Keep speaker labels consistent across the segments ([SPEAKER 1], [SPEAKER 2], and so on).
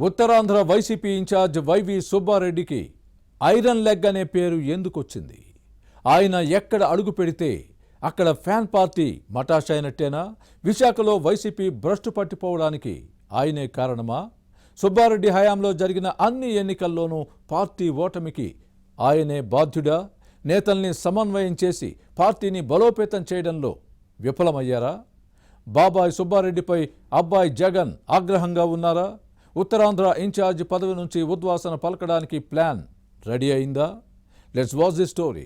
[SPEAKER 1] Uttarandhra YCP incharge YV సుబ్బారెడ్డికి iron leg అనే పేరు ఎందుకొచ్చింది? ఆయన ఎక్కడ అడుగు పెడితే అక్కడ ఫ్యాన్ పార్టీ మటాష్ అయినట్టేనా? విశాఖలో వైసీపీ భ్రష్టు పట్టిపోవడానికి ఆయనే కారణమా? సుబ్బారెడ్డి హయాంలో జరిగిన అన్ని ఎన్నికల్లోనూ పార్టీ ఓటమికి ఆయనే బాధ్యుడా? నేతల్ని సమన్వయం చేసి పార్టీని బలోపేతం చేయడంలో విఫలమయ్యారా? బాబాయ్ సుబ్బారెడ్డిపై అబ్బాయి జగన్ ఆగ్రహంగా ఉన్నారా? ఉత్తరాంధ్ర ఇన్ఛార్జ్ పదవి నుంచి ఉద్వాసన పలకడానికి ప్లాన్ రెడీ అయిందా? Let's watch the story.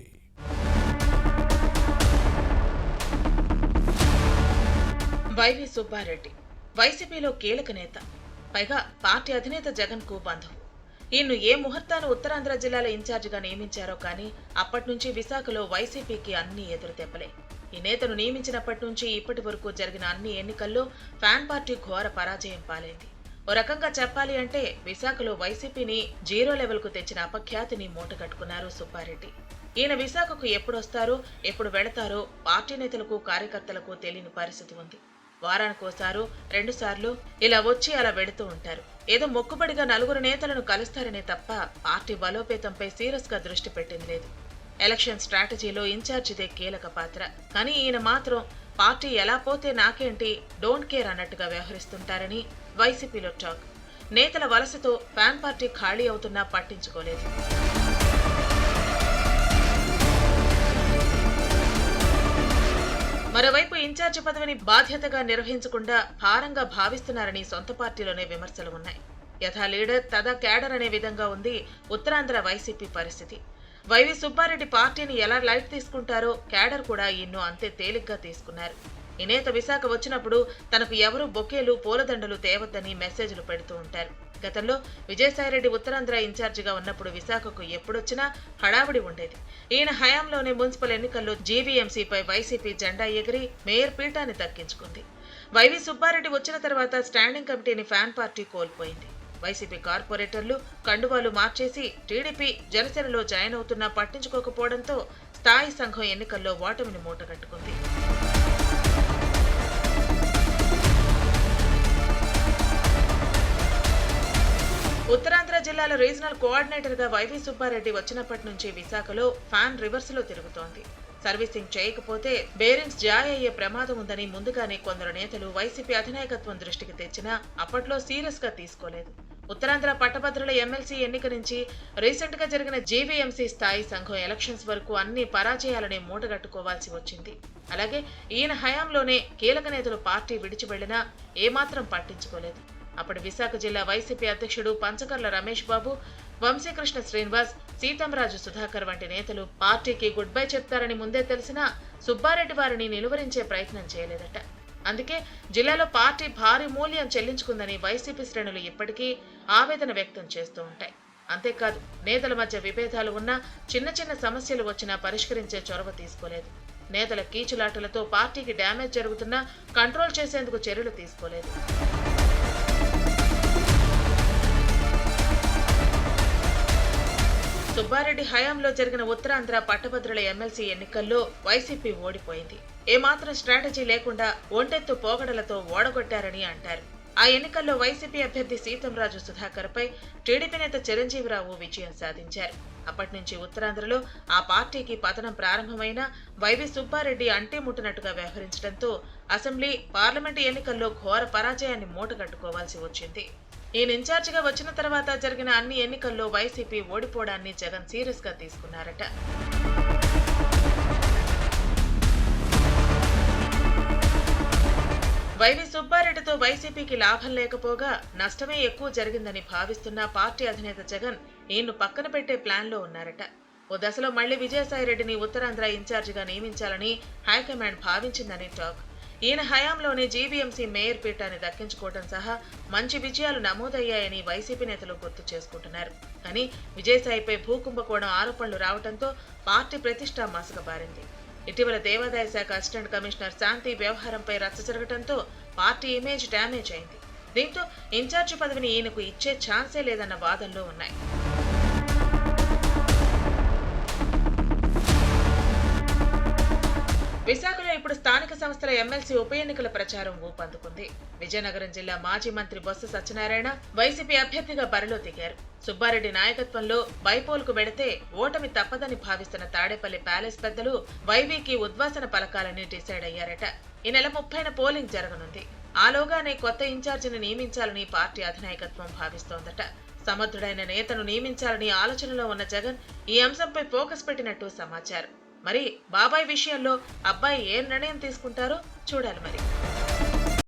[SPEAKER 2] YV Subba Reddy వైసీపీలో కీలక నేత, పైగా పార్టీ అధినేత జగన్ కు బంధువు. ఈయన్ను ఏ ముహూర్తాన్ని ఉత్తరాంధ్ర జిల్లాల ఇన్ఛార్జిగా నియమించారో కానీ అప్పటి నుంచి విశాఖలో వైసీపీకి అన్ని ఎదురుదెబ్బలే. ఈ నేతను నియమించినప్పటి నుంచి ఇప్పటి వరకు జరిగిన అన్ని ఎన్నికల్లో ఫ్యాన్ పార్టీ ఘోర పరాజయం పాలైంది. ఓ రకంగా చెప్పాలి అంటే విశాఖలో వైసీపీని జీరో లెవెల్కు తెచ్చిన అపఖ్యాతిని మూటగట్టుకున్నారు సుబ్బారెడ్డి. ఈయన విశాఖకు ఎప్పుడొస్తారో ఎప్పుడు వెళతారో పార్టీ నేతలకు కార్యకర్తలకు తెలియని పరిస్థితి ఉంది. వారానికోసారు 2 సార్లు ఇలా వచ్చి అలా వెళుతూ ఉంటారు. ఏదో మొక్కుబడిగా 4 నేతలను కలుస్తారనే తప్ప పార్టీ బలోపేతంపై సీరియస్ గా దృష్టి పెట్టింది లేదు. ఎలక్షన్ స్ట్రాటజీలో ఇన్ఛార్జిదే కీలక పాత్ర. కానీ ఈయన మాత్రం పార్టీ ఎలా పోతే నాకేంటి, డోంట్ కేర్ అన్నట్టుగా వ్యవహరిస్తుంటారని వైసీపీలో టాక్. నేతల వలసతో ఫ్యాన్ పార్టీ ఖాళీ అవుతున్నా పట్టించుకోలేదు. మరోవైపు ఇన్ఛార్జి పదవిని బాధ్యతగా నిర్వహించకుండా భారంగా భావిస్తున్నారని సొంత పార్టీలోనే విమర్శలు ఉన్నాయి. యథా లీడర్ తదా క్యాడర్ అనే విధంగా ఉంది ఉత్తరాంధ్ర వైసీపీ పరిస్థితి. వైవి సుబ్బారెడ్డి పార్టీని ఎలా లైట్ తీసుకుంటారో క్యాడర్ కూడా ఈయన్ను అంతే తేలిగ్గా తీసుకున్నారు. ఈ నేత విశాఖ వచ్చినప్పుడు తనకు ఎవరూ బొకేలు పూలదండలు తేవద్దని మెసేజ్లు పెడుతూ ఉంటారు. గతంలో విజయసాయిరెడ్డి ఉత్తరాంధ్ర ఇన్ఛార్జిగా ఉన్నప్పుడు విశాఖకు ఎప్పుడొచ్చినా హడావిడి ఉండేది. ఈయన హయాంలోనే మున్సిపల్ ఎన్నికల్లో జీవీఎంసీపై వైసీపీ జెండా ఎగిరి మేయర్ పీఠాన్ని దక్కించుకుంది. వైవి సుబ్బారెడ్డి వచ్చిన తర్వాత స్టాండింగ్ కమిటీని ఫ్యాన్ పార్టీ కోల్పోయింది. వైసీపీ కార్పొరేటర్లు కండువాలు మార్చేసి టీడీపీ జనసేనలో జాయిన్ అవుతున్నా పట్టించుకోకపోవడంతో స్థాయి సంఘం ఎన్నికల్లో ఓటమిని మూటగట్టుకుంది. ఉత్తరాంధ్ర జిల్లాల రీజనల్ కోఆర్డినేటర్ గా వైవి సుబ్బారెడ్డి వచ్చినప్పటి నుంచి విశాఖలో ఫ్యాన్ రివర్స్ లో తిరుగుతోంది. సర్వీసింగ్ చేయకపోతే బేరింగ్స్ జాయ్ అయ్యే ప్రమాదం ఉందని ముందుగానే కొందరు నేతలు వైసీపీ అధినాయకత్వం దృష్టికి తెచ్చినా అప్పట్లో సీరియస్ గా తీసుకోలేదు. ఉత్తరాంధ్ర పట్టభద్రుల ఎమ్మెల్సీ ఎన్నిక నుంచి రీసెంట్ గా జరిగిన జీవీఎంసీ స్థాయి సంఘం ఎలక్షన్స్ వరకు అన్ని పరాజయాలని మూటగట్టుకోవాల్సి వచ్చింది. అలాగే ఈయన హయాంలోనే కీలక నేతలు పార్టీ విడిచి వెళ్లినా ఏమాత్రం పట్టించుకోలేదు. అప్పటి విశాఖ జిల్లా వైసీపీ అధ్యక్షుడు పంచకర్ల రమేష్ బాబు, వంశీకృష్ణ శ్రీనివాస్, సీతంరాజు సుధాకర్ వంటి నేతలు పార్టీకి గుడ్ బై చెప్తారని ముందే తెలిసినా సుబ్బారెడ్డి వారిని నిలువరించే ప్రయత్నం చేయలేదట. అందుకే జిల్లాలో పార్టీ భారీ మూల్యం చెల్లించుకుందని వైసీపీ శ్రేణులు ఇప్పటికీ ఆవేదన వ్యక్తం చేస్తూ ఉంటాయి. అంతేకాదు నేతల మధ్య విభేదాలు ఉన్నా చిన్న చిన్న సమస్యలు వచ్చినా పరిష్కరించే చొరవ తీసుకోలేదు. నేతల కీచులాటలతో పార్టీకి డ్యామేజ్ జరుగుతున్నా కంట్రోల్ చేసేందుకు చర్యలు తీసుకోలేదు. సుబ్బారెడ్డి హయాంలో జరిగిన ఉత్తరాంధ్ర పట్టభద్రుల ఎమ్మెల్సీ ఎన్నికల్లో వైసీపీ ఓడిపోయింది. ఏమాత్రం స్ట్రాటజీ లేకుండా ఒంటెత్తు పోగడలతో ఓడగొట్టారని అంటారు. ఆ ఎన్నికల్లో వైసీపీ అభ్యర్థి సీతంరాజు సుధాకర్ పై టీడీపీ నేత చిరంజీవిరావు విజయం సాధించారు. అప్పటి నుంచి ఉత్తరాంధ్రలో ఆ పార్టీకి పతనం ప్రారంభమైన వైవి సుబ్బారెడ్డి అంటే ముట్టినట్టుగా వ్యవహరించడంతో అసెంబ్లీ, పార్లమెంటు ఎన్నికల్లో ఘోర పరాజయాన్ని మూటగట్టుకోవాల్సి వచ్చింది. ఈయన ఇన్ఛార్జిగా వచ్చిన తర్వాత జరిగిన అన్ని ఎన్నికల్లో వైసీపీ ఓడిపోవడాన్ని జగన్ సీరియస్ గా తీసుకున్నారట. వైవి సుబ్బారెడ్డితో వైసీపీకి లాభం లేకపోగా నష్టమే ఎక్కువ జరిగిందని భావిస్తున్న పార్టీ అధినేత జగన్ ఈయన్ను పక్కన పెట్టే ప్లాన్ లో ఉన్నారట. ఓ దశలో మళ్లీ విజయసాయిరెడ్డిని ఉత్తరాంధ్ర ఇన్ఛార్జిగా నియమించాలని హైకమాండ్ భావించిందని టాక్. ఈయన హయాంలోనే జీవీఎంసీ మేయర్ పీఠాన్ని దక్కించుకోవడం సహా మంచి విజయాలు నమోదయ్యాయని వైసీపీ నేతలు గుర్తు చేసుకుంటున్నారు. కానీ విజయసాయిపై భూకుంభకోణం ఆరోపణలు రావడంతో పార్టీ ప్రతిష్ట మసకబారింది. ఇటీవల దేవాదాయ శాఖ అసిస్టెంట్ కమిషనర్ శాంతి వ్యవహారంపై రచ్చ జరగడంతో పార్టీ ఇమేజ్ డ్యామేజ్ అయింది. దీంతో ఇన్ఛార్జి పదవిని ఈయనకు ఇచ్చే ఛాన్సే లేదన్న వాదనలు ఉన్నాయి. విశాఖలో ఇప్పుడు స్థానిక సంస్థల ఎమ్మెల్సీ ఉప ఎన్నికల ప్రచారం ఊపందుకుంది. విజయనగరం జిల్లా మాజీ మంత్రి బొత్స సత్యనారాయణ వైసీపీ అభ్యర్థిగా బరిలో దిగారు. సుబ్బారెడ్డి నాయకత్వంలో బైపోల్కు వెడితే ఓటమి తప్పదని భావిస్తున్న తాడేపల్లి ప్యాలెస్ పెద్దలు వైవీకి ఉద్వాసన పలకాలని డిసైడ్ అయ్యారట. ఈ నెల 30న పోలింగ్ జరగనుంది. ఆలోగానే కొత్త ఇన్ఛార్జిని నియమించాలని పార్టీ అధినాయకత్వం భావిస్తోందట. సమర్థుడైన నేతను నియమించాలని ఆలోచనలో ఉన్న జగన్ ఈ అంశంపై ఫోకస్ పెట్టినట్టు సమాచారం. మరి బాబాయ్ విషయంలో అబ్బాయి ఏ నిర్ణయం తీసుకుంటారో చూడాలి మరి.